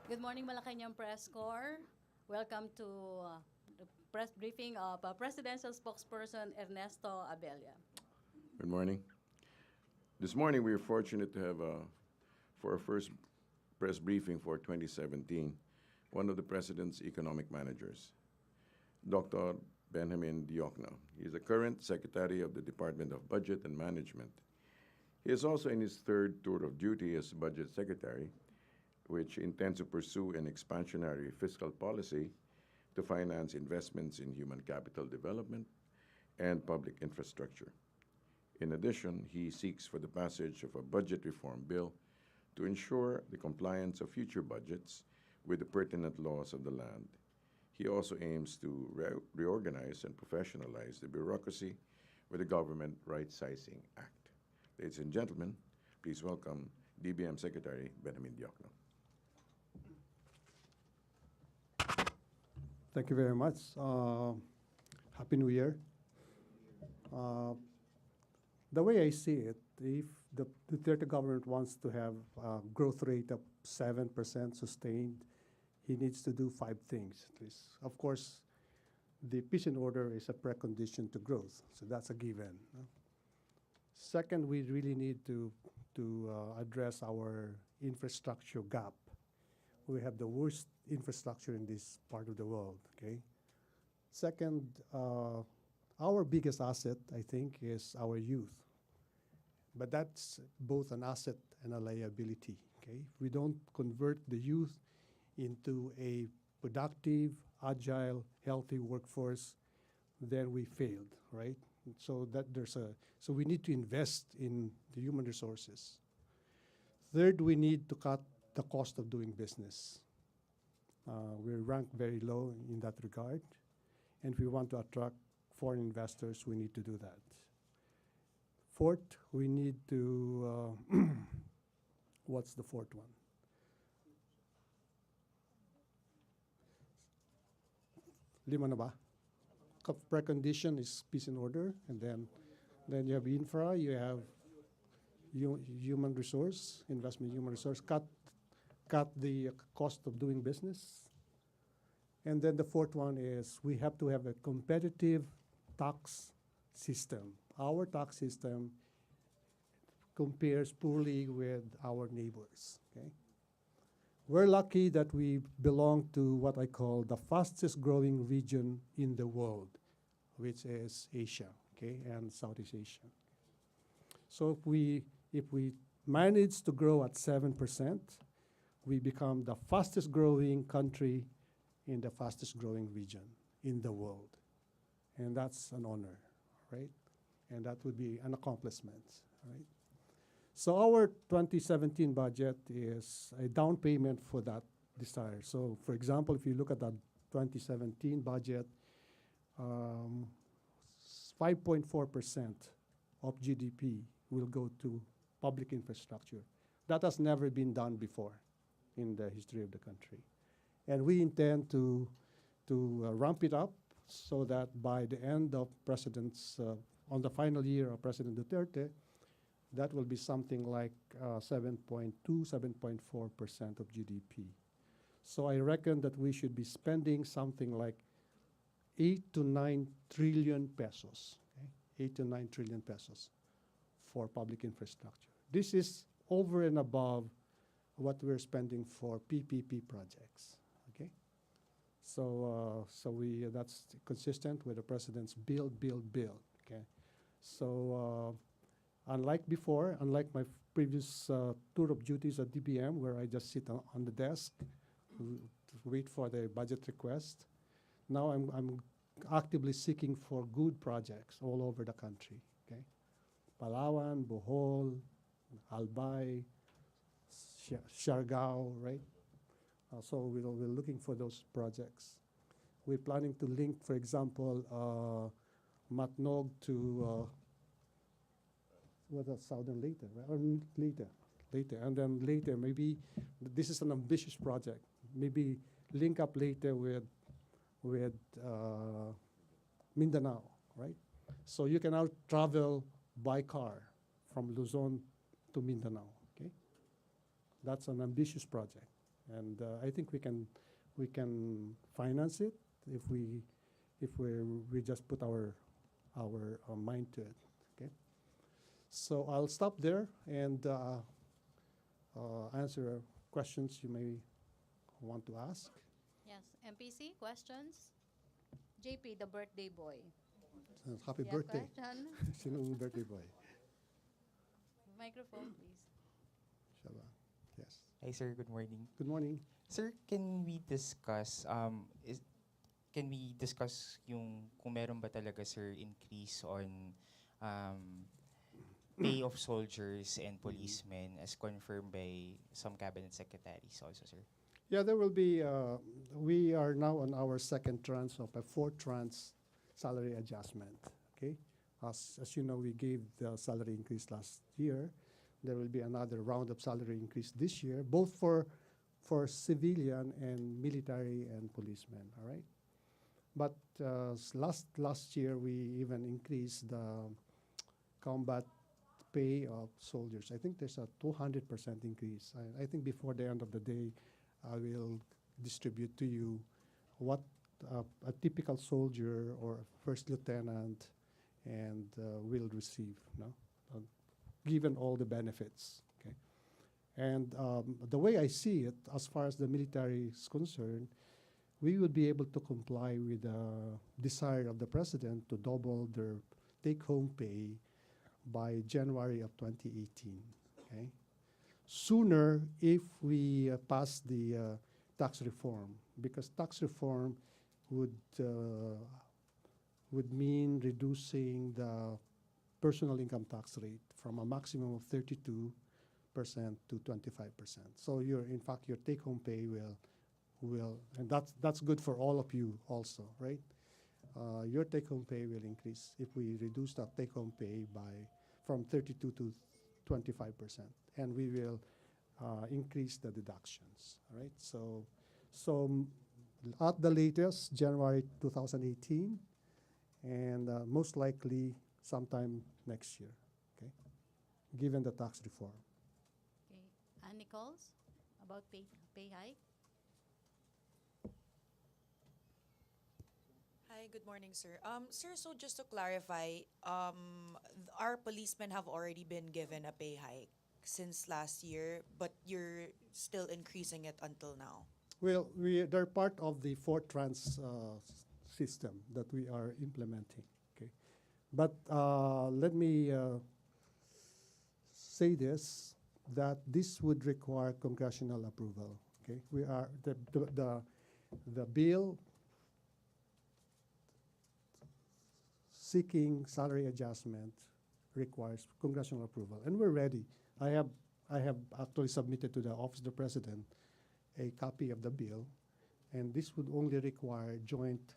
Good morning, Malacanang Press Corps. Welcome to the press briefing of Presidential Spokesperson Ernesto Abella. Good morning. This morning we are fortunate to have, for our first press briefing for 2017, one of the President's economic managers, Dr. Benjamin Diokno. He is the current Secretary of the Department of Budget and Management. He is also in his third tour of duty as Budget Secretary, which intends to pursue an expansionary fiscal policy to finance investments in human capital development and public infrastructure. In addition, he seeks for the passage of a budget reform bill to ensure the compliance of future budgets with the pertinent laws of the land. He also aims to reorganize and professionalize the bureaucracy with the Government Right-Sizing Act. Ladies and gentlemen, please welcome DBM Secretary Benjamin Diokno. Thank you very much. Happy New Year. The way I see it, if the Duterte government wants to have a growth rate of 7% sustained, he needs to do 5 things at least. Of course, the peace and order is a precondition to growth, so that's a given. Second, we really need to address our infrastructure gap. We have the worst infrastructure in this part of the world, okay? Second, our biggest asset, I think, is our youth. But that's both an asset and a liability, okay? If we don't convert the youth into a productive, agile, healthy workforce, then we failed, right? So we need to invest in the human resources. Third, we need to cut the cost of doing business. We rank very low in that regard, and if we want to attract foreign investors, we need to do that. Fourth, we need to, what's the fourth one? Lima na ba? Precondition is peace and order, and then you have infra, you have human resource, investment human resource, cut the cost of doing business. And then the fourth one is we have to have a competitive tax system. Our tax system compares poorly with our neighbors, okay? We're lucky that we belong to what I call the fastest growing region in the world, which is Asia, okay, and Southeast Asia. So if we manage to grow at 7%, we become the fastest growing country in the fastest growing region in the world. And that's an honor, right? And that would be an accomplishment, right? So our 2017 budget is a down payment for that desire. So for example, if you look at the 2017 budget, 5.4% of GDP will go to public infrastructure. That has never been done before in the history of the country. And we intend to ramp it up so that by the end of on the final year of President Duterte, that will be something like 7.2, 7.4% of GDP. So I reckon that we should be spending something like 8 to 9 trillion pesos, okay? 8 to 9 trillion pesos for public infrastructure. This is over and above what we're spending for PPP projects, okay? So that's consistent with the President's build, okay? So unlike before, unlike my previous tour of duties at DBM, where I just sit on the desk, wait for the budget request, now I'm actively seeking for good projects all over the country, okay? Palawan, Bohol, Albay, Siargao, right? So we're looking for those projects. We're planning to link, for example, Matnog to Southern Leyte, right? Or Leyte, and then later maybe this is an ambitious project. Maybe link up later with Mindanao, right? So you can now travel by car from Luzon to Mindanao, okay? That's an ambitious project. And I think we can finance it if we just put our mind to it. Okay. So I'll stop there and answer questions you may want to ask. Yes, MPC, questions? JP, the birthday boy. Happy You have birthday. question? Sinong birthday boy? Microphone, please. Shaba. Yes. Hi, sir. Good morning. Good morning. Sir, can we discuss yung kung meron ba talaga, sir, increase on um, pay of soldiers and policemen as confirmed by some cabinet secretaries also, sir? Yeah, there will be, we are now on our second tranche of a fourth tranche salary adjustment, okay? As you know, we gave the salary increase last year. There will be another round of salary increase this year, both for civilian and military and policemen, all right? But last year, we even increased the combat pay of soldiers. I think there's a 200% increase. I think before the end of the day, I will distribute to you what a typical soldier or first lieutenant and will receive, no? Given all the benefits. Okay, and the way I see it, as far as the military is concerned, we would be able to comply with the desire of the president to double their take-home pay by January of 2018. Okay, sooner if we pass the tax reform, because tax reform would mean reducing the personal income tax rate from a maximum of 32% to 25%. So in fact, your take-home pay will, and that's good for all of you also, right? Your take-home pay will increase if we reduce that take-home pay from 32 to 25%, and we will increase the deductions. All right, so at the latest January 2018, and most likely sometime next year. Okay, given the tax reform. Okay. Ann Nichols, about pay hike? Hi, good morning, sir. Sir, so just to clarify, our policemen have already been given a pay hike since last year, but you're still increasing it until now. Well, they're part of the fourth trans system that we are implementing. Okay, but let me say this, that this would require congressional approval. Okay, we are the bill seeking salary adjustment requires congressional approval, and we're ready. I have actually submitted to the Office of the President a copy of the bill, and this would only require joint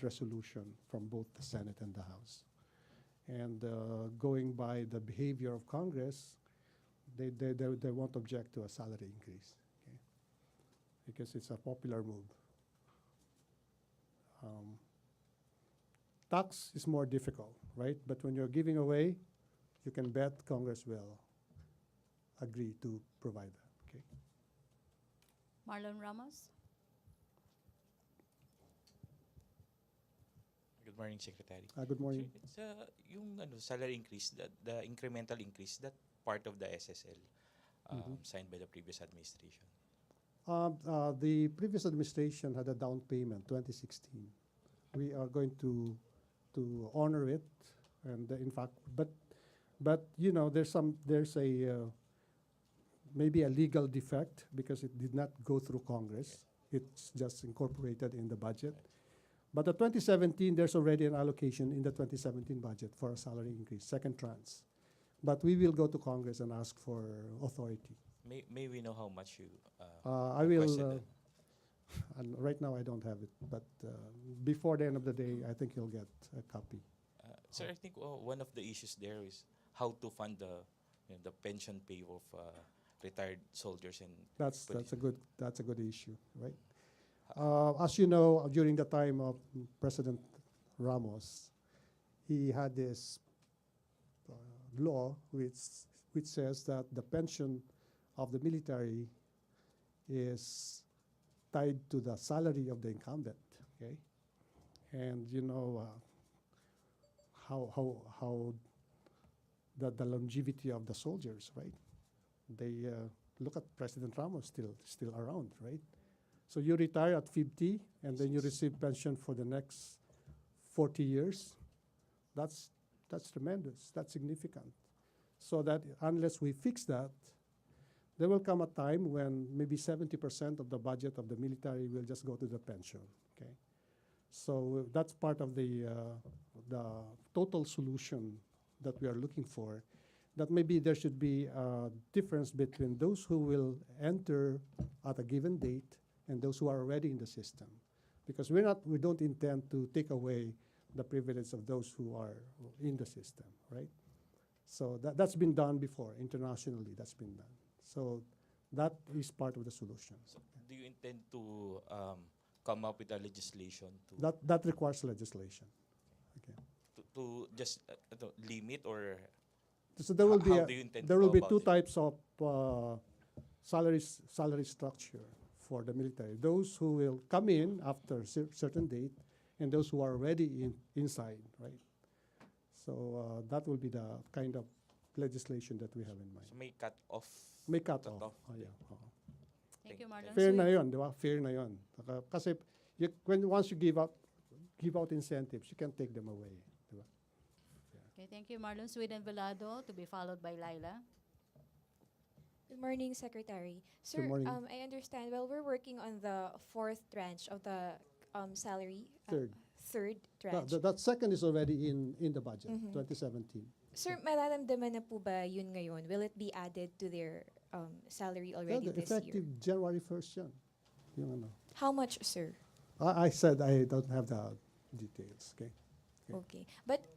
resolution from both the Senate and the House. And going by the behavior of Congress, they won't object to a salary increase, okay? Because it's a popular move. Tax is more difficult, right? But when you're giving away, you can bet Congress will agree to provide that, okay? Marlon Ramos? Good morning, Secretary. Good morning. Sir, it's yung salary increase, the incremental increase, that part of the SSL signed by the previous administration. The previous administration had a down payment, 2016. We are going to honor it, and in fact, but you know, there's a maybe a legal defect because it did not go through Congress. It's just incorporated in the budget. But the 2017, there's already an allocation in the 2017 budget for a salary increase, second tranche. But we will go to Congress and ask for authority. May we know how much you I requested will, it? and right now I don't have it, but before the end of the day, I think you'll get a copy. Sir, I think one of the issues there is how to fund the pension pay of retired soldiers and That's police. a good issue, right? As you know, during the time of President Ramos, he had this law which says that the pension of the military is tied to the salary of the incumbent, okay? And you know how the longevity of the soldiers, right? They look at President Ramos still around, right? So you retire at 50, and then you receive pension for the next 40 years. That's tremendous. That's significant. So that unless we fix that, there will come a time when maybe 70% of the budget of the military will just go to the pension. Okay, so that's part of the total solution that we are looking for. That maybe there should be a difference between those who will enter at a given date and those who are already in the system, because we don't intend to take away the privilege of those who are in the system, right? So that's been done before internationally. That's been done. So that is part of the solution. So do you intend to come up with a legislation to That requires legislation. Okay. to just limit, or So there will be how do you intend to there will go be about two it? types of salary structure for the military. Those who will come in after certain date, and those who are already inside, right? So that will be the kind of legislation that we have in mind. So may cut off. May cut cut off. off. Oh, yeah. Oo. Thank you, Marlon. Fair Sweet. na yun, di ba? Fair na yun. Kasi once you give out incentives, you can take them away. Di ba? Okay, thank you, Marlon. Sweet and Velado, to be followed by Laila. Good morning, Secretary. Sir, morning. I understand, well, we're working on the fourth tranche of the salary. Third. Third tranche. That second is already in the budget, Mhm. 2017. Sir, mararamdaman na po ba yun ngayon? Will it be added to their salary already this Effective year? January 1st yan. Yung ano. How much, sir? I said I don't have the details, okay? Okay. But,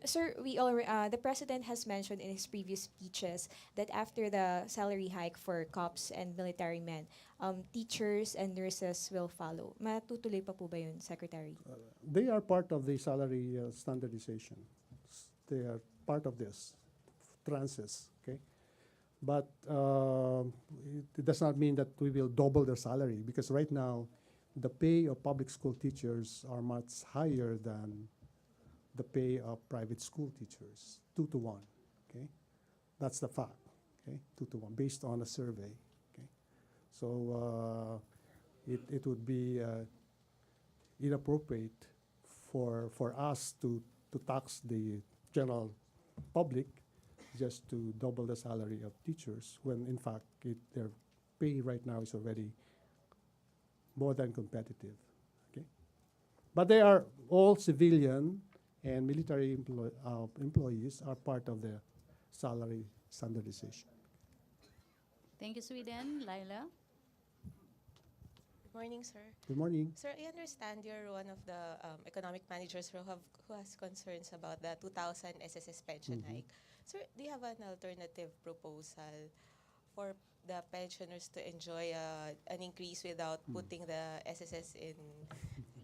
sir, the President has mentioned in his previous speeches that after the salary hike for cops and military men, teachers and nurses will follow. Matutuloy pa po ba yun, Secretary? They are part of the salary standardization. They are part of this tranches, okay? But it does not mean that we will double their salary, because right now the pay of public school teachers are much higher than the pay of private school teachers, 2 to 1, okay? That's the fact, okay? 2 to 1, based on a survey, okay? So it would be inappropriate for us to tax the general public just to double the salary of teachers, when in fact their pay right now is already more than competitive, okay? But they are all civilian and military employees are part of the salary standardization. Thank you, Sweden. Laila. Good morning, sir. Good morning. Sir, I understand you're one of the economic managers who has concerns about the 2000 SSS pension hike. Sir, do you have an alternative proposal for the pensioners to enjoy an increase without putting the SSS in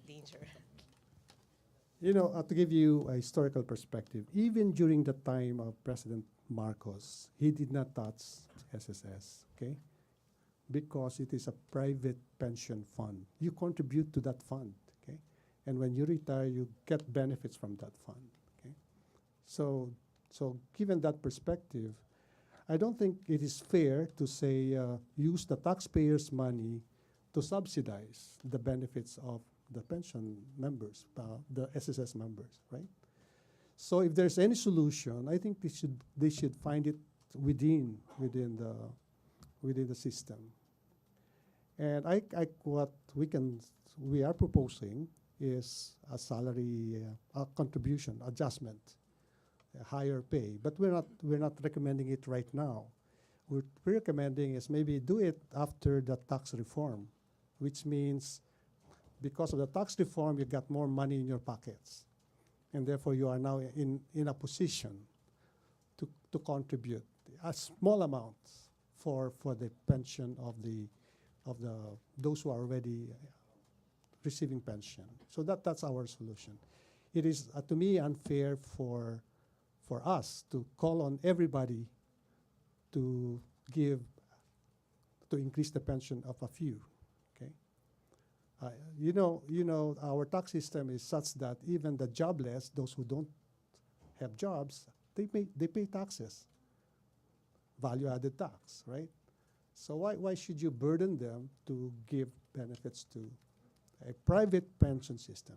danger? You know, to give you a historical perspective, even during the time of President Marcos, he did not touch SSS, okay? Because it is a private pension fund. You contribute to that fund, okay? And when you retire, you get benefits from that fund, okay? So given that perspective, I don't think it is fair to say use the taxpayers' money to subsidize the benefits of the pension members, the SSS members, right? So if there's any solution, I think they should find it within the system. And what we are proposing is a salary contribution adjustment, a higher pay. But we're not recommending it right now. What we're recommending is maybe do it after the tax reform, which means because of the tax reform, you got more money in your pockets, and therefore you are now in a position to contribute a small amount for the pension of those who are already receiving pension. So that's our solution. It is to me unfair for us to call on everybody to give to increase the pension of a few. Okay, our tax system is such that even the jobless, those who don't have jobs, they pay taxes, value-added tax, right? So why should you burden them to give benefits to a private pension system?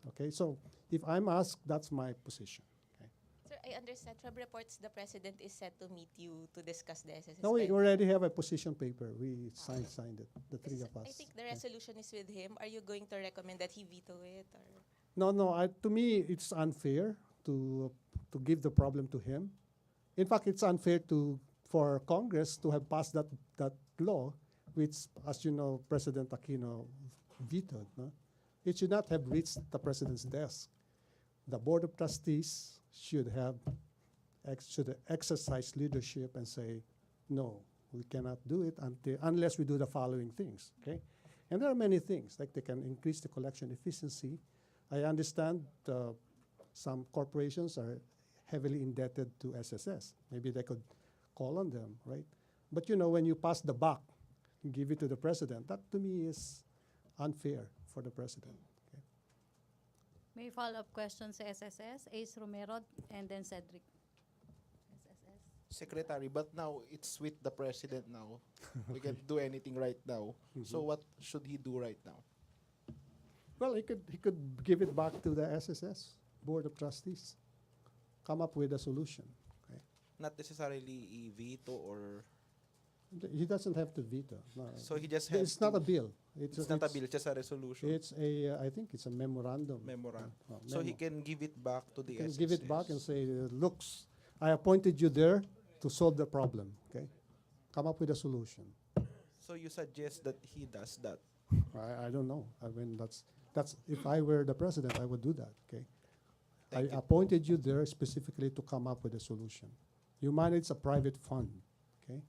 Okay, so if I'm asked, that's my position. Okay. Sir, I understand from reports the president is set to meet you to discuss the SSS. No, we pension. already have a position paper. We signed it, the three Because of us. I think the Okay. resolution is with him. Are you going to recommend that he veto it? Or? No. To me, it's unfair to give the problem to him. In fact, it's unfair for Congress to have passed that law, which, as you know, President Aquino vetoed. No? It should not have reached the president's desk. The Board of Trustees should exercise leadership and say, no, we cannot do it unless we do the following things. Okay, and there are many things, like they can increase the collection efficiency. I understand some corporations are heavily indebted to SSS. Maybe they could call on them, right? But when you pass the buck and give it to the president, that to me is unfair for the president. Okay. May follow-up questions sa SSS, Ace Romero, and then Cedric. SSS. Secretary, but now it's with the president now. We can't do anything right now. So what should he do right now? Well, he could give it back to the SSS, Board of Trustees. Come up with a solution. Okay. Not necessarily a veto or... He doesn't have to veto. No. So he just has It's not to- a bill. It's not a bill, just a resolution. It's I think it's a memorandum. So he can give it back to the He can SSS. give it back and say, looks, I appointed you there to solve the problem. Okay, come up with a solution. So you suggest that he does that? I don't know. I mean, that's if I were the president, I would do that. Okay, Thank I you. appointed you there specifically to come up with a solution. You manage a private fund. Okay,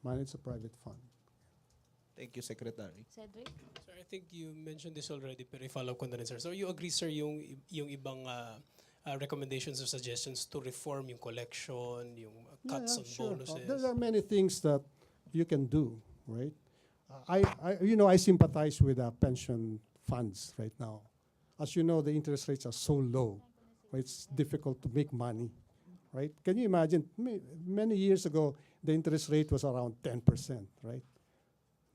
manage a private fund. Thank you, Secretary. Cedric? Sir, I think you mentioned this already, pero i-follow ko na rin, sir. So you agree, sir, yung ibang recommendations or suggestions to reform yung collection, yung cuts on Sure. bonuses? There are many things that you can do, right? I sympathize with pension funds right now. As you know, the interest rates are so low, right? It's difficult to make money, right? Can you imagine? Many years ago, the interest rate was around 10%, right?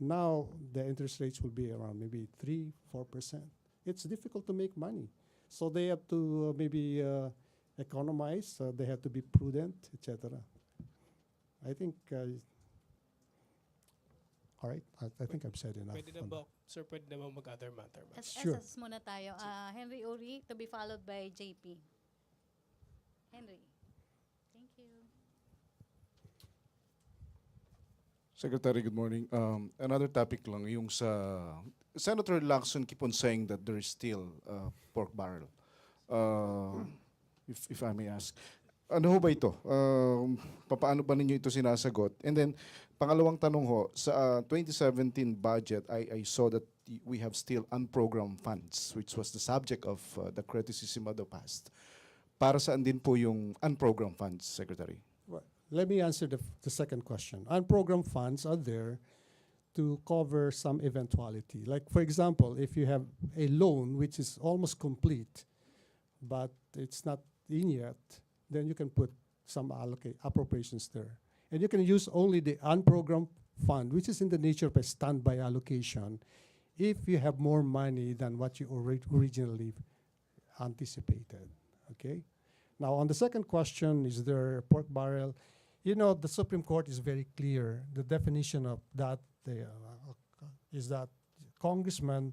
Now, the interest rates will be around maybe 3-4%. It's difficult to make money. So they have to maybe economize, they have to be prudent, etc. I think, all right, I think I've said enough. Pwede na on ba, sir, pwede na ba mag-other matter? ma'am? Sure. SSS muna tayo. Henry Uri, to be followed by JP. Henry. Thank you. Secretary, good morning. Another topic lang, yung sa... Senator Lacson keep on saying that there is still pork barrel. If I may ask. Ano ho ba ito? Paano ba ninyo ito sinasagot? And then, pangalawang tanong ho, sa 2017 budget, I saw that we have still unprogrammed funds, which was the subject of the criticism of the past. Para saan din po yung unprogrammed funds, Secretary? Well, let me answer the second question. Unprogrammed funds are there to cover some eventuality. Like, for example, if you have a loan which is almost complete, but it's not in yet, then you can put some appropriations there. And you can use only the unprogrammed fund, which is in the nature of a standby allocation, if you have more money than what you originally anticipated, okay? Now, on the second question, is there a pork barrel? You know, the Supreme Court is very clear. The definition of that is that congressmen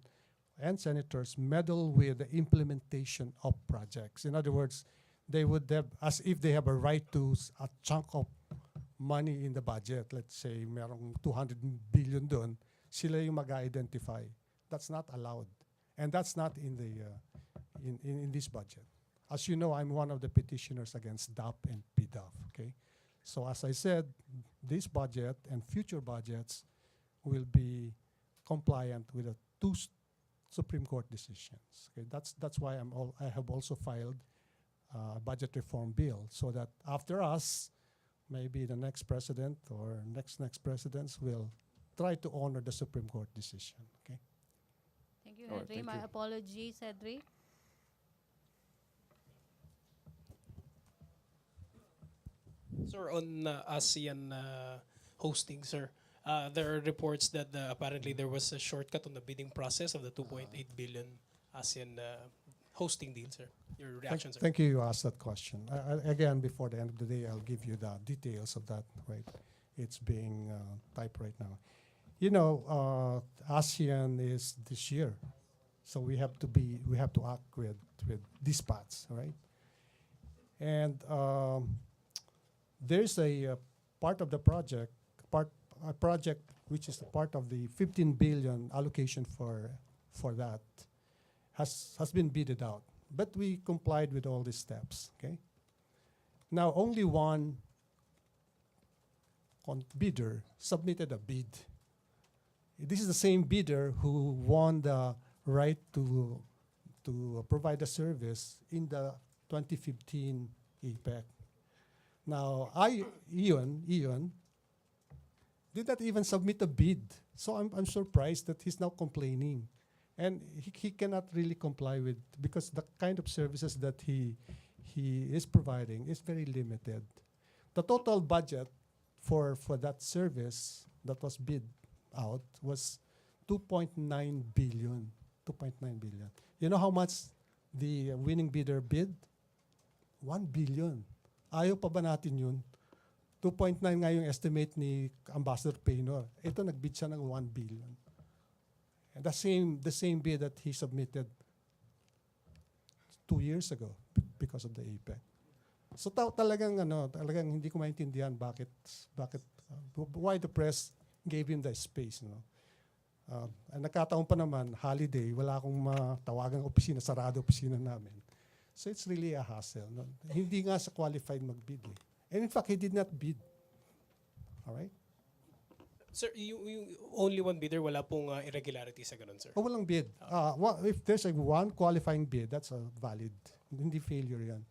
and senators meddle with the implementation of projects. In other words, they would have, as if they have a right to a chunk of money in the budget. Let's say merong 200 billion doon, sila yung mag-identify. That's not allowed. And that's not in the in this budget. As you know, I'm one of the petitioners against DAP and PDAF, okay? So as I said, this budget and future budgets will be compliant with the two Supreme Court decisions. Okay, that's why I have also filed a budget reform bill, so that after us, maybe the next president or next presidents will try to honor the Supreme Court decision. Okay. Thank you, All right, Henry. thank My you. apologies, Cedric. Sir, on ASEAN hosting, sir, there are reports that apparently there was a shortcut on the bidding process of the 2.8 billion ASEAN hosting deal, sir. Your reaction, sir? Thank you. You asked that question. Again, before the end of the day, I'll give you the details of that. Right, it's being typed right now. You know, ASEAN is this year, so we have to act with dispatch, right? And there's a part of the project, a project which is a part of the 15 billion allocation for that has been bidded out, but we complied with all these steps. Okay. Now only one bidder submitted a bid. This is the same bidder who won the right to provide a service in the 2015 APEC. Now, Ian did not even submit a bid. So I'm surprised that he's now complaining. And he cannot really comply with, because the kind of services that he is providing is very limited. The total budget for that service that was bid out was 2.9 billion. 2.9 billion. You know how much the winning bidder bid? 1 billion. Ayaw pa ba natin yun? 2.9 nga yung estimate ni Ambassador Paynor. Ito, nagbid siya ng 1 billion. And the same bid that he submitted 2 years ago because of the APEC. So talagang hindi ko maintindihan why the press gave him the space, no? Nagkataon pa naman, holiday, wala akong matawagang opisina, sarado opisina namin. So it's really a hassle. No? Hindi nga sa qualified magbid. And in fact, he did not bid. All right? Sir, yung only one bidder, wala pong irregularity sa ganun, sir? Walang bid. If there's one qualifying bid, that's a valid. Hindi failure yan.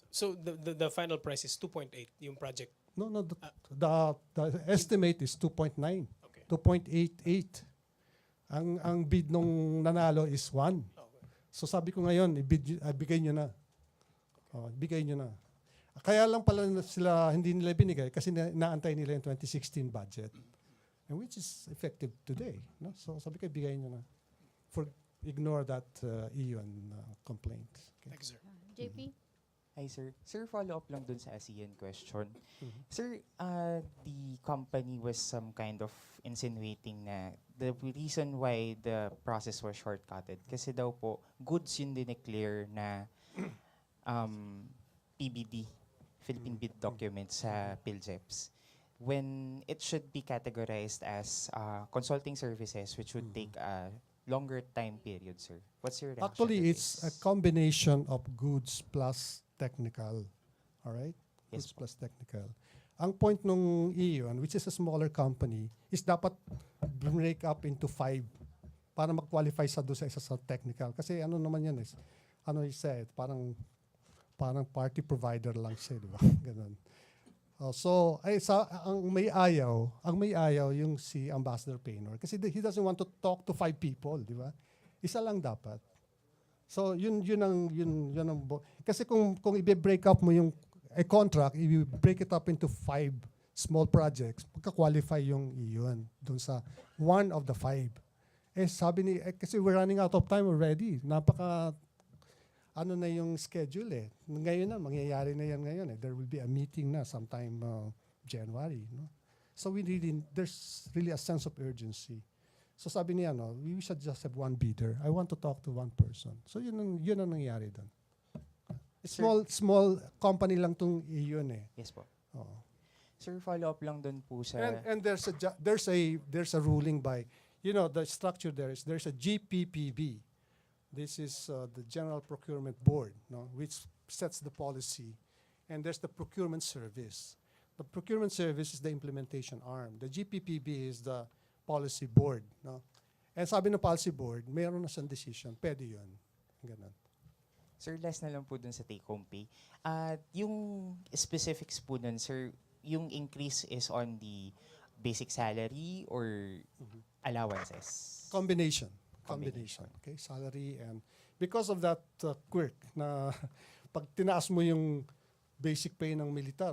So the final price is 2.8, yung project? No, the estimate is 2.9. Okay. 2.88. Ang bid nung nanalo is 1. So sabi ko ngayon, bigay nyo na. Bigay nyo na. Kaya lang pala sila hindi nila binigay kasi naantay nila yung 2016 budget. And which is effective today. No? So sabi ko, bigay nyo na. Ignore that Ian complaint. Okay. Thank you, sir. JP? Hi, sir. Sir, follow up lang dun sa ASEAN question. Sir, the company was some kind of insinuating na the reason why the process was shortcutted kasi daw po goods yun dineclare na PBD, Philippine bid document sa PhilJeps, when it should be categorized as consulting services which would take a longer time period, sir. What's your reaction Actually, to it's a this? combination of goods plus technical. All right? Yes Goods plus technical. Ang point nung Ion, which is a smaller company, is dapat break up into 5 para mag-qualify sa doon sa isa sa technical. Kasi ano naman yan is, he said, parang party provider lang siya, di ba? Ganun. Ang may ayaw yung si Ambassador Paynor kasi he doesn't want to talk to 5 people, di ba? Isa lang dapat. So yun ang kasi kung i-break up mo yung contract, you break it up into 5 small projects, magka-qualify yung iyon doon sa one of the 5. Sabi ni kasi we're running out of time already. Na yung schedule eh. Ngayon na, mangyayari na yan ngayon eh. There will be a meeting na sometime January. No? So there's really a sense of urgency. So sabi niya, we should just have one bidder. I want to talk to one person. So yun ang nangyayari doon. Small company lang tong iyon eh. Yes po. Oo. Sir, follow up lang dun po sa... And there's a ruling by, the structure there's a GPPB. This is the General Procurement Board, which sets the policy. And there's the Procurement Service. The Procurement Service is the implementation arm. The GPPB is the policy board. No? And sabi ng policy board, mayroon na siyang decision. Pwede yun. Ganun. Sir, last na lang po dun sa take-home pay. Yung specifics po dun, sir, yung increase is on the basic salary or allowances? Combination. Combination. Okay, salary and because of that quirk na pag tinaas mo yung basic pay ng militar,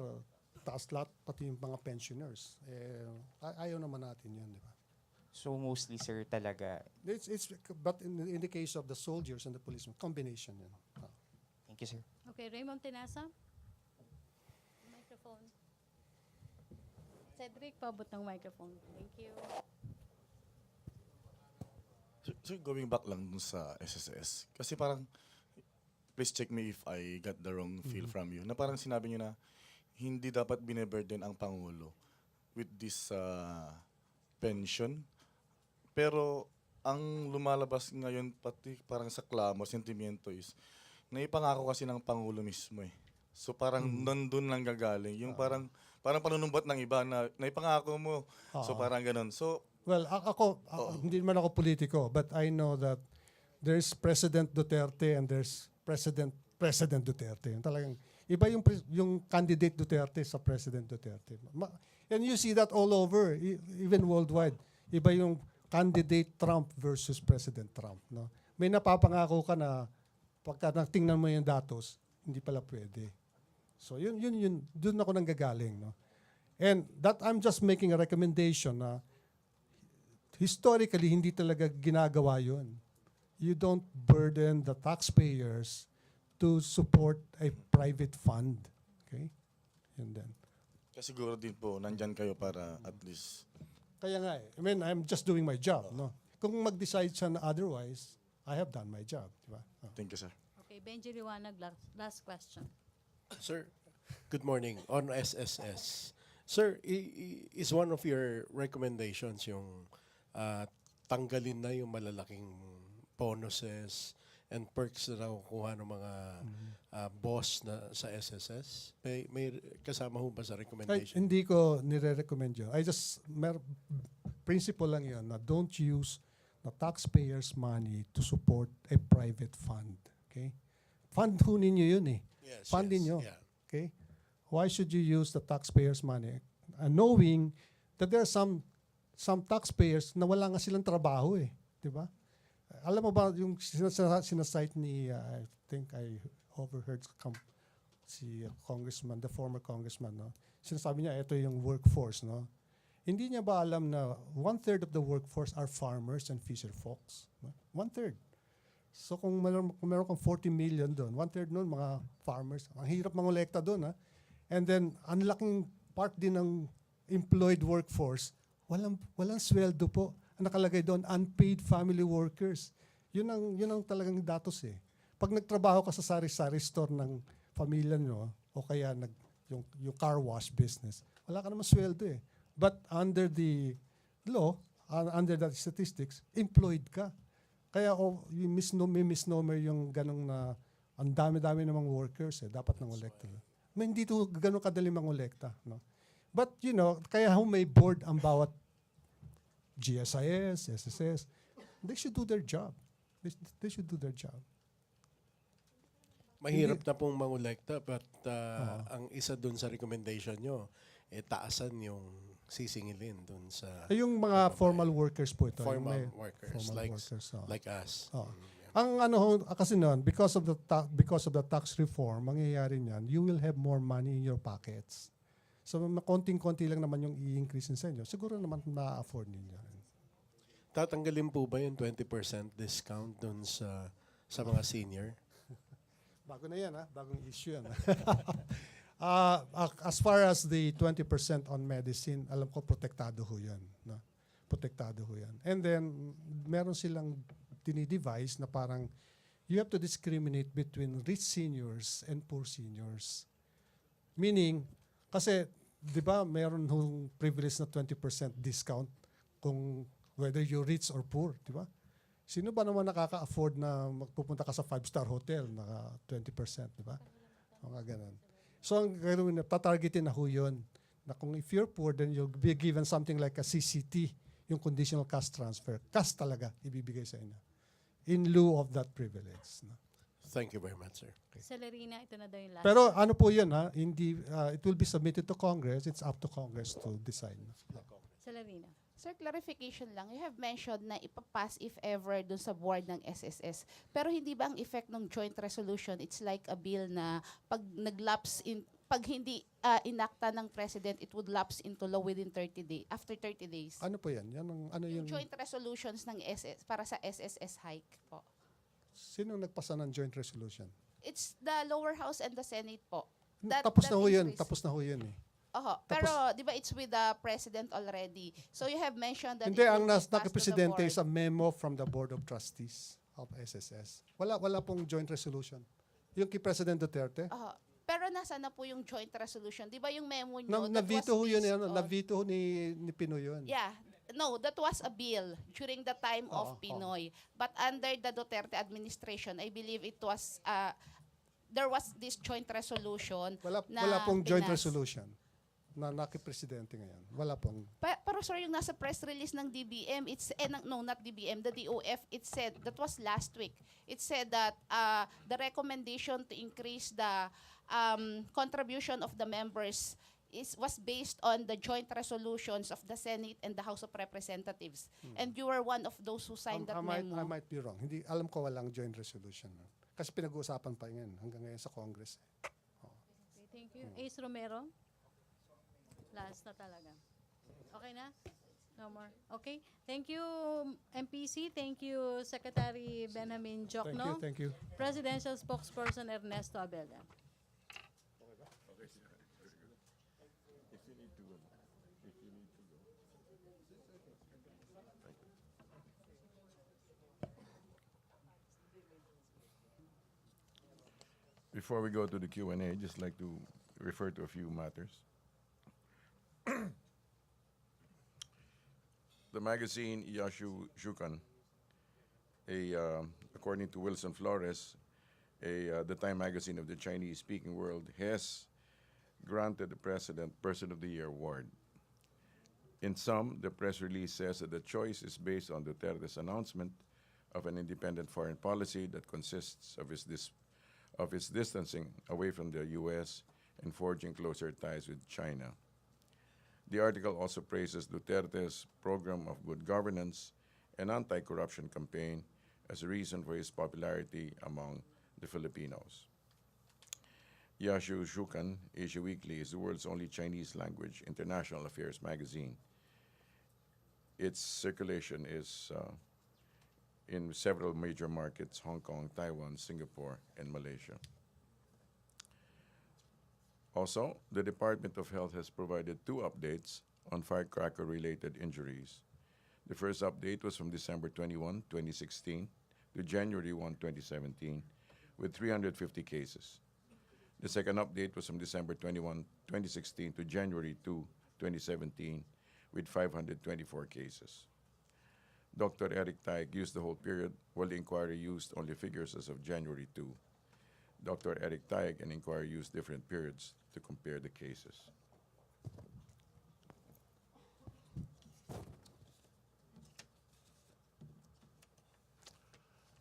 taas lahat pati yung mga pensioners. Ayaw naman natin yun, di ba? So mostly, sir, talaga. But in the case of the soldiers and the policemen, combination yun. Thank you, sir. Okay, Raymond Tenasa. Microphone. Cedric, paabot ng microphone. Thank you. So going back lang dun sa SSS, kasi parang, please check me if I got the wrong feel from you, na parang sinabi nyo na hindi dapat bine-burden ang Pangulo with this pension. Pero ang lumalabas ngayon, pati parang sa klamo, sentimiento is, naipangako kasi ng Pangulo mismo eh. So parang nandun lang gagaling. Yung parang panunumbat ng iba na naipangako mo. So parang ganun. So, well, hindi naman ako politiko, but I know that there's President Duterte and there's President Duterte. Talagang iba yung candidate Duterte sa President Duterte. And you see that all over, even worldwide. Iba yung candidate Trump versus President Trump. No? May napapangako ka na pagka tingnan mo yung datos, hindi pala pwede. So yun doon ako nanggagaling. No? And that I'm just making a recommendation na historically, hindi talaga ginagawa yun. You don't burden the taxpayers to support a private fund. Okay? Yun din. kasi siguro din po, nandyan kayo para at least. Kaya nga eh. I mean, I'm just doing my job. No? Kung mag-decide siya na otherwise, I have done my job. Diba? Thank you, sir. Okay, Benji Liwanag, last question. Sir, good morning. On SSS. Sir, is one of your recommendations yung tanggalin na yung malalaking bonuses and perks na nakukuha ng mga boss na sa SSS? May kasama ho ba sa recommendation? Hindi ko nire-recommend yun. Principle lang yun na don't use the taxpayers' money to support a private fund. Okay? Fund ho ninyo yun eh. Yes, Fund ninyo. yeah. Okay? Why should you use the taxpayers' money? Knowing that there are some taxpayers na wala nga silang trabaho eh. Di ba? Alam mo ba yung sinasite ni, I think I overheard si congressman, the former congressman, no? Sinasabi niya, ito yung workforce, no? Hindi niya ba alam na 1/3 of the workforce are farmers and fisher folks? No? 1/3. So kung meron kang 40 million doon, 1/3 noon mga farmers. Ang hirap mangolekta doon, ha? And then, ang laking part din ng employed workforce, walang sweldo po. Ang nakalagay doon, unpaid family workers. Yun ang talagang datos eh. Pag nagtrabaho ka sa sari-sari store ng pamilya nyo, o kaya yung car wash business, wala ka naman sweldo eh. But under the law, under the statistics, employed ka. Kaya may misnomer yung ganong na ang dami-dami namang workers eh, dapat nangolekta. May hindi to ganun kadali mangolekta. No? But kaya may board ang bawat GSIS, SSS, they should do their job. They should do their job. Mahirap na pong mangolekta, but ang isa dun sa recommendation nyo, taasan yung sisingilin dun sa... Yung mga formal workers po ito. Formal workers, formal like, workers, like us. Ang kasi noon, because of the tax reform, mangyayari niyan, you will have more money in your pockets. So konting-konti lang naman yung i-increase sa inyo. Siguro naman na-afford ninyo. Tatanggalin po ba yung 20% discount dun sa mga senior? Bago na yan, ha? Bagong issue yan. As far as the 20% on medicine, alam ko protektado ho yan. No? Protektado ho yan. And then, meron silang dinidevice na parang you have to discriminate between rich seniors and poor seniors. Meaning, kasi, di ba, meron hong privilege na 20% discount kung whether you're rich or poor, di ba? Sino ba naman nakaka-afford na magpupunta ka sa 5-star hotel na 20%, di ba? Mga ganun. So, ang gagawin na, tatargetin na ho yun. Na kung if you're poor, then you'll be given something like a CCT, yung conditional cash transfer. Cash talaga ibibigay sa inyo. In lieu of that privilege. No? Thank you very much, sir. Celerina, ito na daw yung last. Pero ano po yun, ha? Hindi, it will be submitted to Congress. It's up to Congress to decide. Celerina. Sir, clarification lang. You have mentioned na ipapass if ever dun sa board ng SSS. Pero hindi ba ang effect ng joint resolution, it's like a bill na pag pag hindi inakta ng president, it would lapse into law within 30 days, after 30 days. Ano po yan? Yan ang, ano Yung yung, joint resolutions ng SS para sa SSS hike po. sinong nagpasa ng joint resolution? It's the lower house and the Senate po. Tapos na ho yun. increase. Tapos na ho yun eh. Oho, pero di ba it's with the president already. So you have mentioned that Hindi, it ang will be passed to the nakapresidente board. is a memo from the Board of Trustees of SSS. Wala pong joint resolution. Yung kay President Duterte, Oho. Pero nasa na po yung joint resolution? Di ba yung memo nyo? na-veto ho yun, na-veto ho ni Pinoy yun. Yeah. No, that was a bill during the time of Oo. Pinoy. But under the Duterte administration, I believe it was, there was this joint resolution Wala na pong joint pinas. resolution na nakipresidente ngayon. Wala pong. Pero sir, yung nasa press release ng DBM, no, not DBM, the DOF, it said, that was last week, it said that the recommendation to increase the contribution of the members was based on the joint resolutions of the Senate and the House of Representatives. And you were one of those who signed that memo. I might be wrong. Hindi, alam ko walang joint resolution. Kasi pinag-uusapan pa yan hanggang ngayon sa Congress. Okay, thank you. Ace Romero. Last na talaga. Okay na? No more. Okay. Thank you, MPC. Thank you, Secretary Benjamin Diokno. Thank you. Presidential Spokesperson Ernesto Abella. Before we go to the Q&A, I'd just like to refer to a few matters. The magazine Yashu Shukan, according to Wilson Flores, the Time magazine of the Chinese-speaking world, has granted the president Person of the Year award. In sum, the press release says that the choice is based on Duterte's announcement of an independent foreign policy that consists of his distancing away from the U.S. and forging closer ties with China. The article also praises Duterte's program of good governance and anti-corruption campaign as a reason for his popularity among the Filipinos. Yashu Shukan, Asia Weekly, is the world's only Chinese-language international affairs magazine. Its circulation is in several major markets: Hong Kong, Taiwan, Singapore, and Malaysia. Also, the Department of Health has provided 2 updates on firecracker-related injuries. The first update was from December 21, 2016 to January 1, 2017, with 350 cases. The second update was from December 21, 2016 to January 2, 2017, with 524 cases. Dr. Eric Taig used the whole period, while the inquiry used only figures as of January 2. Dr. Eric Taig and inquiry used different periods to compare the cases.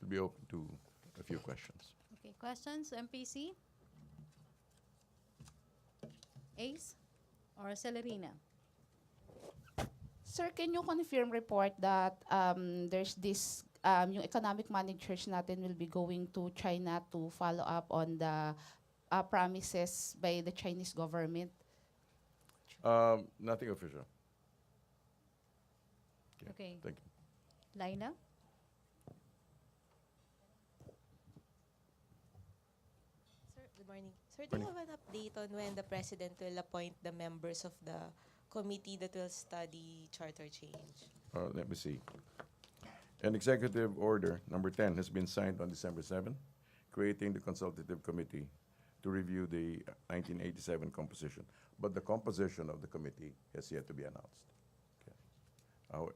We'll be open to a few questions. Okay, questions, MPC? Ace or Celerina? Sir, can you confirm report that there's this, yung economic managers natin will be going to China to follow up on the promises by the Chinese government? Nothing official. Okay. Thank you. Laina? Sir, good morning. Sir, do you Morning. have an update on when the president will appoint the members of the committee that will study charter change? Let me see. An executive order, number 10, has been signed on December 7, creating the consultative committee to review the 1987 composition. But the composition of the committee has yet to be announced. Okay.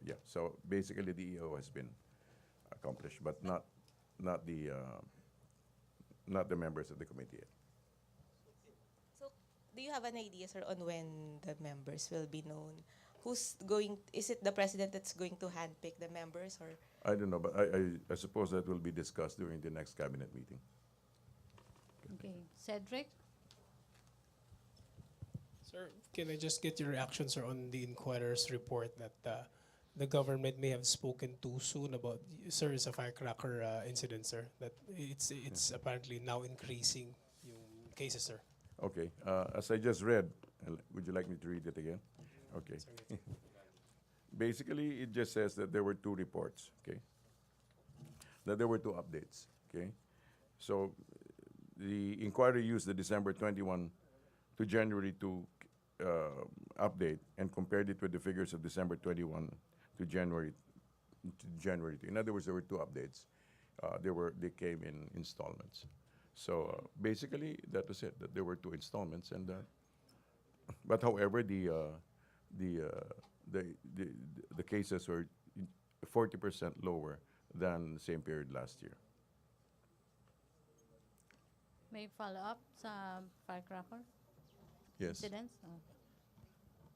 Yeah, so basically the EO has been accomplished, but not the members of the committee yet. So, do you have an idea, sir, on when the members will be known? Is it the president that's going to handpick the members, or? I don't know, but I suppose that will be discussed during the next cabinet meeting. Okay. Cedric? Sir, can I just get your reaction, sir, on the inquirer's report that the government may have spoken too soon about, sir, it's a firecracker incident, sir, that it's apparently now increasing yung cases, sir. Okay, as I just read, would you like me to read it again? Okay. Basically, it just says that there were 2 reports, okay? That there were 2 updates, okay? So the inquiry used the December 21 to January 2 update and compared it with the figures of December 21 to January 2. In other words, there were 2 updates. They came in installments. So basically, that was it. That there were 2 installments, and but however, the cases were 40% lower than the same period last year. May follow-up sa firecracker Yes. incidents? Oh.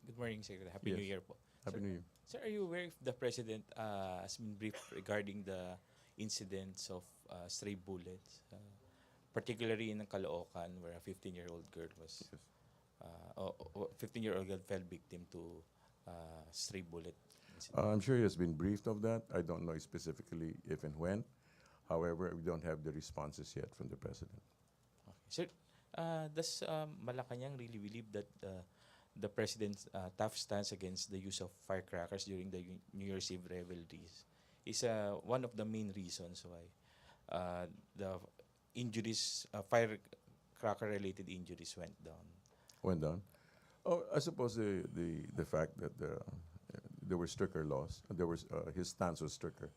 Good morning, Secretary. Happy New Yes. Year po. Happy Sir, New Year. Sir, are you aware if the President has been briefed regarding the incidents of stray bullets, particularly in Caloocan, where a 15-year-old girl was, 15-year-old girl fell victim to stray bullet incident? I'm sure he has been briefed of that. I don't know specifically if and when. However, we don't have the responses yet from the President. Sir, does Malacanang really believe that the President's tough stance against the use of firecrackers during the New Year's Eve revelries is one of the main reasons why the injuries, firecracker-related injuries went down? Went down. Oh, I suppose the fact that there were stricter laws, there was his stance was stricter,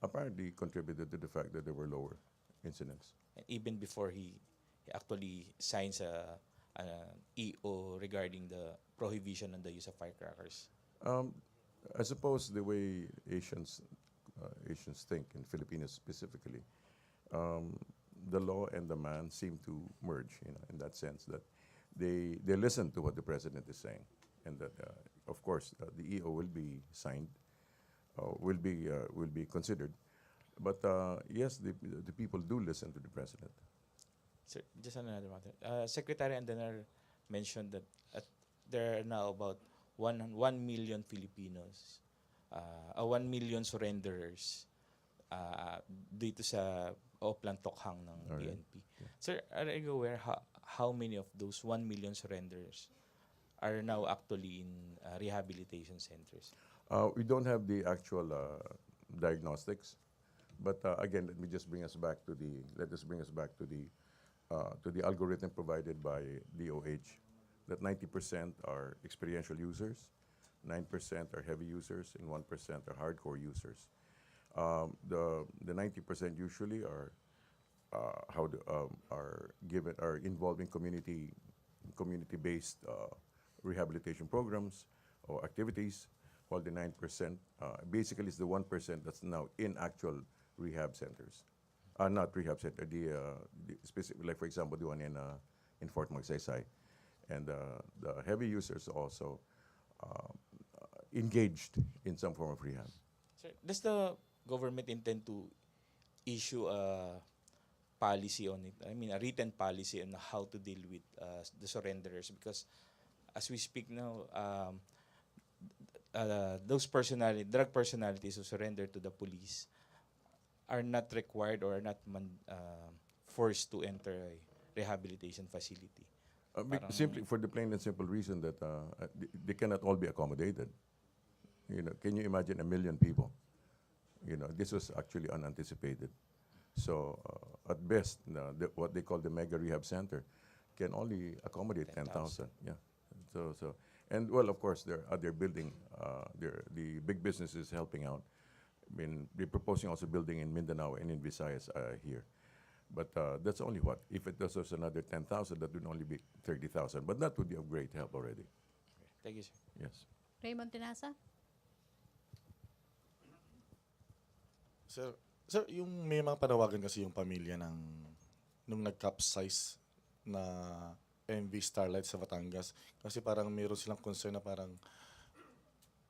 apparently contributed to the fact that there were lower incidents. And even before he actually signs an EO regarding the prohibition on the use of firecrackers. I suppose the way Asians think, and Filipinos specifically, the law and the man seem to merge, in that sense that they listen to what the President is saying, and that of course the EO will be signed, will be considered, but yes, the people do listen to the President. Sir, just another matter. Secretary Andanar mentioned that there are now about 1 million Filipinos, 1 million surrenderers dito sa Oplan Tokhang ng PNP. Yeah. Sir, are you aware how many of those 1 million surrenderers are now actually in rehabilitation centers? We don't have the actual diagnostics, but again, let me just bring us back to the algorithm provided by DOH, that 90% are experiential users, 9% are heavy users, and 1% are hardcore users. The 90% usually are involved in community-based rehabilitation programs or activities, while the 9% basically is the 1% that's now in actual rehab centers. Not rehab center, the specific, like for example, the one in Fort Magsaysay. And the heavy users also engaged in some form of rehab. Sir, does the government intend to issue a policy on it? I mean, a written policy on how to deal with the surrenderers? Because as we speak now, those drug personalities who surrender to the police are not required or are not forced to enter a rehabilitation facility. Simply for the plain and simple reason that they cannot all be accommodated. Can you imagine 1 million people? This was actually unanticipated. So at best, what they call the mega rehab center can only accommodate 10,000. Yeah. So and well, of course, they're building. The big businesses helping out. I mean, they're proposing also building in Mindanao and in Visayas here. But that's only what? If it does us another 10,000, that would only be 30,000. But that would be of great help already. Thank you, sir. Yes. Raymond Tinasa? Sir, yung may mga panawagan kasi yung pamilya nung nag-capsize na MV Starlight sa Batangas. Kasi parang mayroon silang concern na parang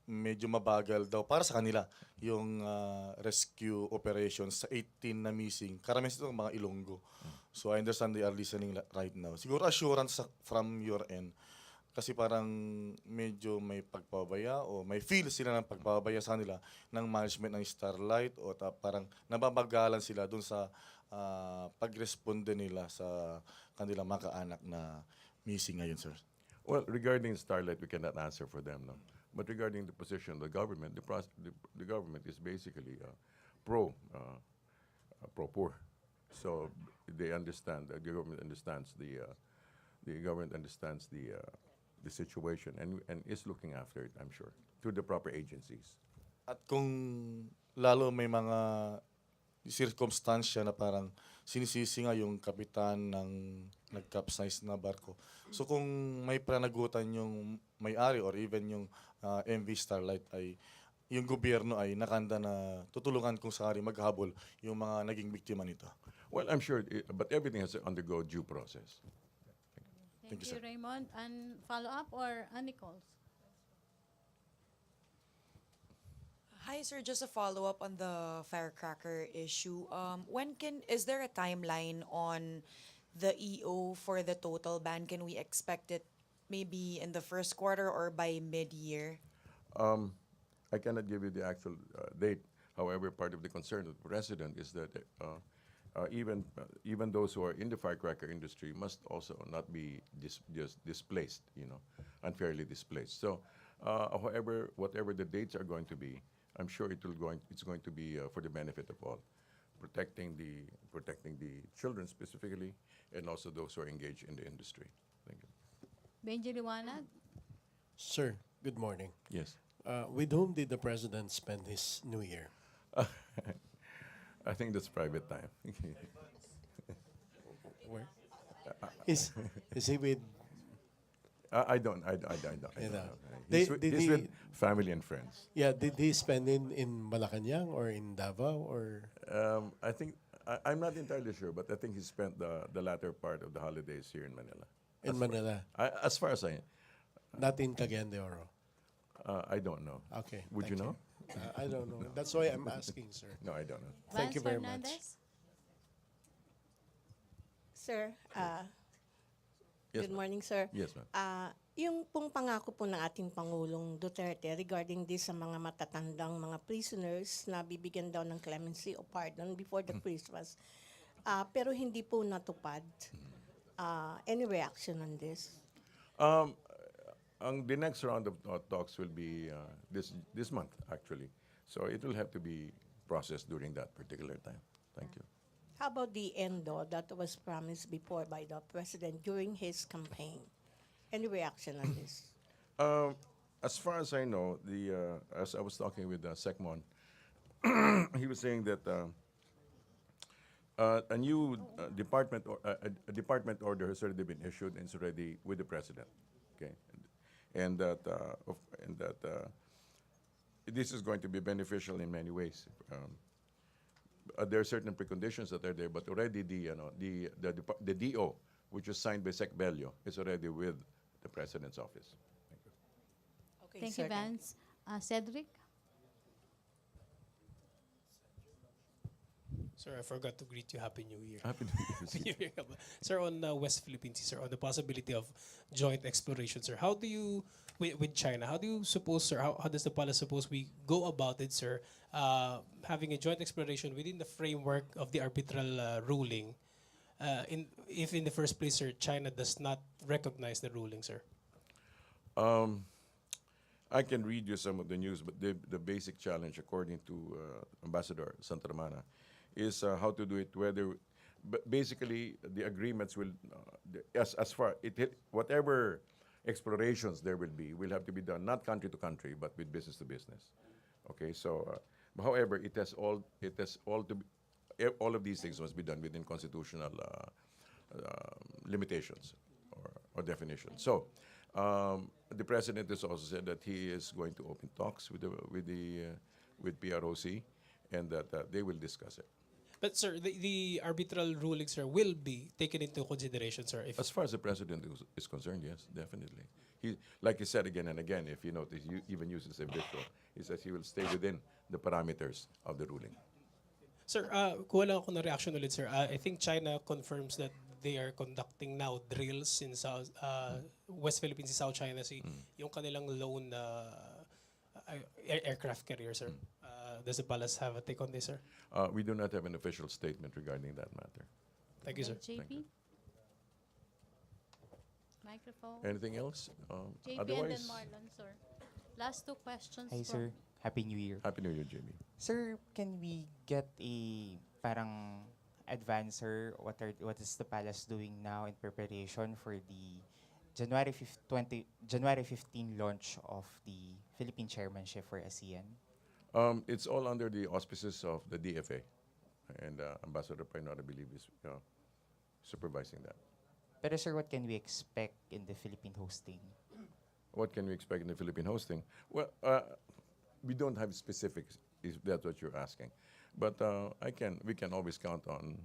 medyo mabagal daw para sa kanila yung rescue operations sa 18 na missing. Karamihan ito mga Ilonggo. So I understand they are listening right now. Siguro assurance from your end. Kasi parang medyo may pagpabaya o may feel sila ng pagpabaya sa kanila ng management ng Starlight o parang nababagalan sila dun sa pag-responde nila sa kanilang mga kaanak na missing ngayon, sir. Well, regarding Starlight, we cannot answer for them, no. But regarding the position of the government, the government is basically pro-poor. So they understand. The government understands the situation and is looking after it, I'm sure, through the proper agencies. At kung lalo may mga circumstansya na parang sinisisi nga yung kapitan ng nag-capsize na barko. So kung may panagutan yung may-ari or even yung MV Starlight ay yung gobyerno ay nakanda na tutulungan kung sakali maghabol yung mga naging biktima nito. Well, I'm sure, but everything has to undergo due process. Thank you, you, sir. Raymond. And follow-up or Nichols? Hi, sir. Just a follow-up on the firecracker issue. Is there a timeline on the EO for the total ban? Can we expect it maybe in the first quarter or by mid-year? I cannot give you the actual date. However, part of the concern of the president is that even those who are in the firecracker industry must also not be just displaced, unfairly displaced. So, however, whatever the dates are going to be, I'm sure it's going to be for the benefit of all, protecting the children specifically, and also those who are engaged in the industry. Thank you. Benji Liwanag? Sir, good morning. Yes. With whom did the president spend his New Year? I think that's private time. Where? Is he with? I don't. You know. He's Did he's he- with family and friends. Yeah, did he spend in Malacanang or in Davao or? I think I'm not entirely sure, but I think he spent the latter part of the holidays here in Manila. In Manila, As far as not in Cagayan de Oro. I don't know. Okay. Would you thank know? I don't know. That's why I'm asking, sir. No, I don't know. Thank you Vance very much. Fernandez? Sir, Yes, good ma'am. morning, sir. Yes, ma'am. Yung pong pangako po ng ating Pangulong Duterte regarding this sa mga matatandang mga prisoners na bibigyan daw ng clemency o pardon before the Christmas, pero hindi po natupad. Any reaction on this? The next round of talks will be this month, actually. So it will have to be processed during that particular time. Thank you. How about the ENDO that was promised before by the President during his campaign? Any reaction on this? As far as I know, as I was talking with Secmon, he was saying that a new department order has already been issued and it's already with the president. Okay, and that this is going to be beneficial in many ways. There are certain preconditions that are there, but already the DO, which was signed by Sec Bello, is already with the president's office. Thank you. Okay, Thank sir. you, Vance. Cedric? Sir, I forgot to greet you Happy New Year. Happy New Year. Sir, on West Philippines, sir, on the possibility of joint exploration, sir, how do you, with China, how do you suppose, sir, how does the palace suppose we go about it, sir, having a joint exploration within the framework of the arbitral ruling, if in the first place, sir, China does not recognize the ruling, sir? I can read you some of the news, but the basic challenge, according to Ambassador Santramana, is how to do it. But basically, the agreements will, as far whatever explorations there will have to be done not country to country, but with business to business. Okay, so however, it has all to be, all of these things must be done within constitutional limitations or definitions. So. The president has also said that he is going to open talks with PROC, and that they will discuss it. But sir, the arbitral ruling, sir, will be taken into consideration, sir. If As far as the president is concerned, yes, definitely. Like he said again and again, if you notice, he even uses a visual. He says he will stay within the parameters of the ruling. Sir, kuha lang ako ng reaction ulit, sir. I think China confirms that they are conducting now drills in South, West Philippines, South China Sea. Yung kanilang lone aircraft carrier, sir. Does the palace have a take on this, sir? We do not have an official statement regarding that matter. Thank you, sir. JP? Microphone. Anything else? JP and Otherwise, then Marlon, sir. Last two questions. Hi, sir. Happy New Year. Happy New Year, Jamie. Sir, can we get a parang advancer? What is the palace doing now in preparation for the January 15 launch of the Philippine chairmanship for ASEAN? It's all under the auspices of the DFA, and Ambassador Painor, I believe, is supervising that. Pero sir, what can we expect in the Philippine hosting? What can we expect in the Philippine hosting? Well, we don't have specifics, if that's what you're asking. But we can always count on,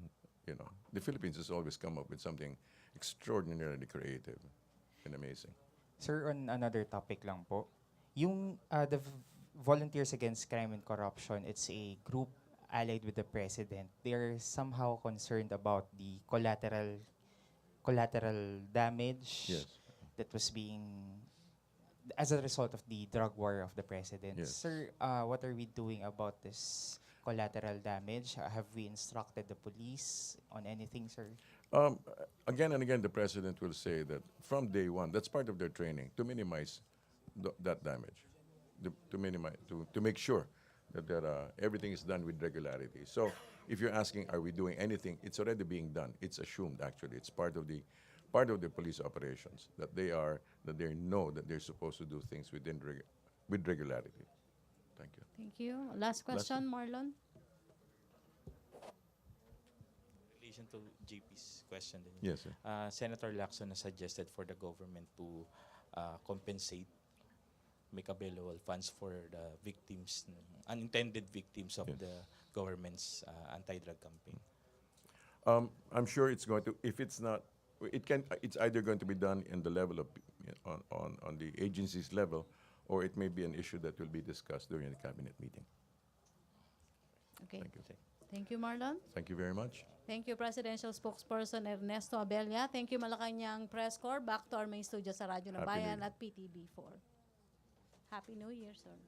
the Philippines has always come up with something extraordinarily creative and amazing. Sir, on another topic lang po, yung the Volunteers Against Crime and Corruption, it's a group allied with the president. They're somehow concerned about the collateral damage Yes. that was being as a result of the drug war of the president. Yes. Sir, what are we doing about this collateral damage? Have we instructed the police on anything, sir? Again and again, the president will say that from day one, that's part of their training, to minimize that damage, to make sure that everything is done with regularity. So if you're asking, are we doing anything, it's already being done. It's assumed, actually. It's part of the police operations, that they know that they're supposed to do things with regularity. Thank you. Thank you. Last question, Marlon. In relation to JP's question, din, Yes, sir. Senator Lacson has suggested for the government to compensate, make available funds for the victims, unintended victims of Yes. the government's anti-drug campaign. I'm sure it's going to. If it's not, it's either going to be done in the level of on the agency's level, or it may be an issue that will be discussed during the cabinet meeting. Okay. Thank you. Thank you, Marlon. Thank you very much. Thank you, Presidential Spokesperson Ernesto Abella. Thank you, Malacanang Press Corps. Back to our main studio sa Radyo ng Happy New Bayan Year. at PTB4. Happy New Year, sir.